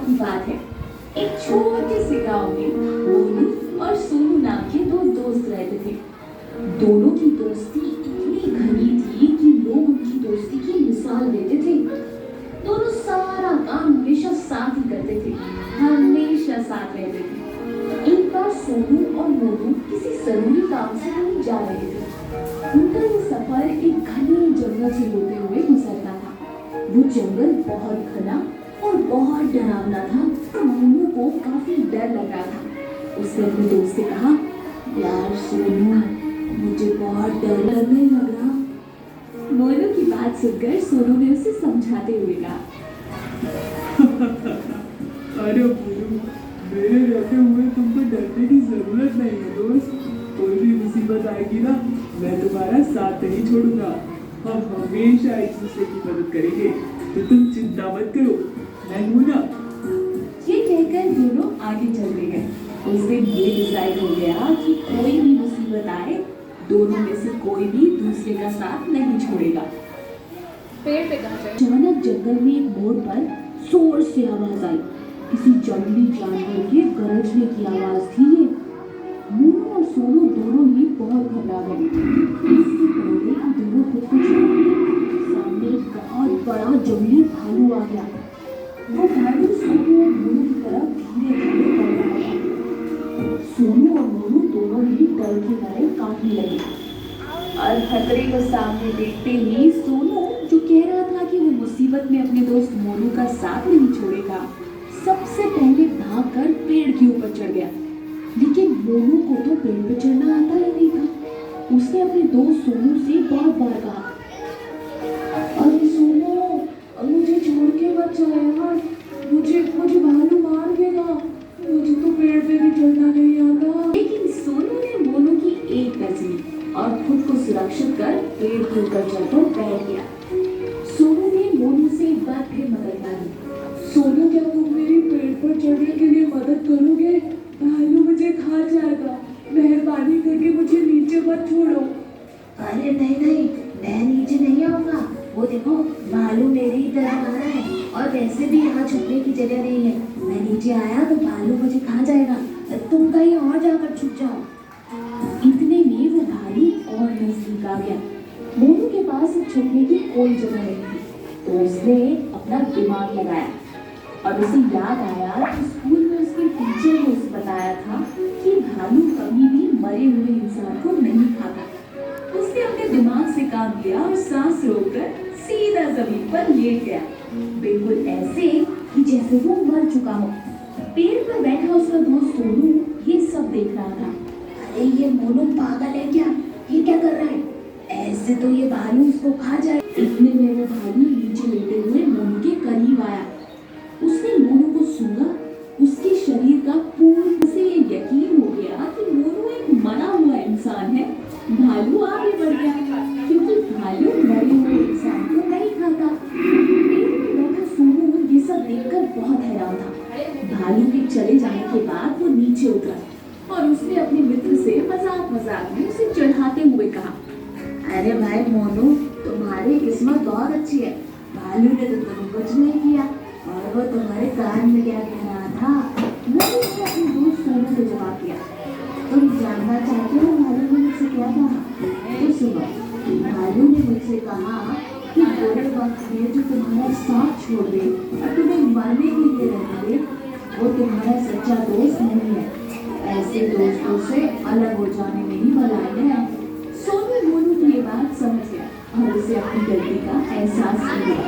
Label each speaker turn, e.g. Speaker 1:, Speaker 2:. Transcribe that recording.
Speaker 1: की बात है। एक छोटे से गांव में मोनू और सोनू नाम के दो दोस्त रहते थे। दोनों की दोस्ती इतनी घनी थी कि लोग उनकी दोस्ती की मिसाल देते थे। दोनों सारा काम हमेशा साथ ही करते थे, हमेशा साथ रहते थे। एक बार सोनू और मोनू किसी जरूरी काम से कहीं जा रहे थे। उनका ये सफर एक घने जंगल से होते हुए गुजरता था। वो जंगल बहुत घना और बहुत डरावना था। तो मोनू को काफी डर लग रहा था। उसने अपने दोस्त से कहा, यार सोनू, मुझे बहुत डर लगने लग रहा। मोनू की बात सुनकर सोनू ने उसे समझाते हुए कहा,
Speaker 2: अरे मोनू, मेरे रहते हुए तुमको डरने की जरूरत नहीं है दोस्त। कोई भी मुसीबत आएगी ना, मैं तुम्हारा साथ नहीं छोड़ूंगा। हम हमेशा एक दूसरे की मदद करेंगे, तो तुम चिंता मत करो, मैं हूं ना।
Speaker 1: ये कहकर दोनों आगे चलते गए। उस दिन ये डिसाइड हो गया कि कोई भी मुसीबत आए, दोनों में से कोई भी दूसरे का साथ नहीं छोड़ेगा।
Speaker 3: पेड़ पे कहाँ जाए?
Speaker 1: अचानक जंगल में एक मोड़ पर जोर से आवाज आई। किसी जंगली जानवर के गरजने की आवाज थी ये। मोनू और सोनू दोनों ही बहुत घबरा गए। इससे पहले कि दोनों खुद को छुपाए, सामने एक बहुत बड़ा जंगली भालू आ गया। वो भालू सोनू और मोनू की तरफ धीरे धीरे बढ़ रहा था। सोनू और मोनू दोनों ही डर के मारे कांपने लगे और खतरे को सामने देखते ही सोनू, जो कह रहा था कि वो मुसीबत में अपने दोस्त मोनू का साथ नहीं छोड़ेगा, सबसे पहले भागकर पेड़ के ऊपर चढ़ गया। लेकिन मोनू को तो पेड़ पे चढ़ना आता ही नहीं था। उसने अपने दोस्त सोनू से बहुत बार कहा, अरे सोनू, मुझे छोड़ के मत जाओ यार, मुझे भालू मार देगा, मुझे तो पेड़ पे भी चढ़ना नहीं आता। लेकिन सोनू ने मोनू की एक न सुनी और खुद को सुरक्षित कर पेड़ के ऊपर चढ़कर बैठ गया। सोनू ने मोनू से एक बार फिर मदद मांगी। सोनू, क्या तुम मेरी पेड़ पर चढ़ने के लिए मदद करोगे? भालू मुझे खा जाएगा, मेहरबानी करके मुझे नीचे मत छोड़ो।
Speaker 4: अरे नहीं नहीं, मैं नीचे नहीं आऊंगा। वो देखो, भालू मेरी ही तरफ आ रहा है और वैसे भी यहाँ छुपने की जगह नहीं है। मैं नीचे आया तो भालू मुझे खा जाएगा। तुम कहीं और जाकर छुप जाओ।
Speaker 1: इतने में वो भालू और नजदीक आ गया। मोनू के पास छुपने की कोई जगह नहीं थी, तो उसने अपना दिमाग लगाया और उसे याद आया कि स्कूल में उसके टीचर ने उसे बताया था कि भालू कभी भी मरे हुए इंसान को नहीं खाता। उसने अपने दिमाग से काम लिया और सांस रोककर सीधा जमीन पर लेट गया, बिल्कुल ऐसे कि जैसे वो मर चुका हो। पेड़ पर बैठा उसका दोस्त सोनू ये सब देख रहा था।
Speaker 4: अरे ये मोनू पागल है क्या? ये क्या कर रहा है? ऐसे तो ये भालू इसको खा जाए।
Speaker 1: इतने में वो भालू नीचे लेटे हुए मोनू के करीब आया। उसने मोनू को सूंघा। उसके शरीर का पूर्ण से यकीन हो गया कि मोनू एक मरा हुआ इंसान है। भालू आगे बढ़ गया, क्योंकि भालू मरे हुए इंसान को नहीं खाता। पेड़ में बैठा सोनू ये सब देखकर बहुत हैरान था। भालू के चले जाने के बाद वो नीचे उतरा और उसने अपने मित्र से मजाक मजाक में उसे चढ़ाते हुए कहा,
Speaker 4: अरे भाई मोनू, तुम्हारी किस्मत बहुत अच्छी है। भालू ने तो तुम कुछ नहीं किया और वो तुम्हारे कान में क्या कह रहा था?
Speaker 1: मोनू ने अपने दोस्त सोनू को जवाब दिया,
Speaker 4: तुम जानना चाहते हो भालू ने मुझसे क्या कहा? तो सुनो, भालू ने मुझसे कहा कि बुरे वक्त में जो तुम्हारा साथ छोड़ दे और तुम्हें मरने के लिए रहने दे, वो तुम्हारा सच्चा दोस्त नहीं है। ऐसे दोस्तों से अलग हो जाने में ही भलाई है।
Speaker 1: सोनू मोनू की ये बात समझ गया और उसे अपनी गलती का एहसास हुआ।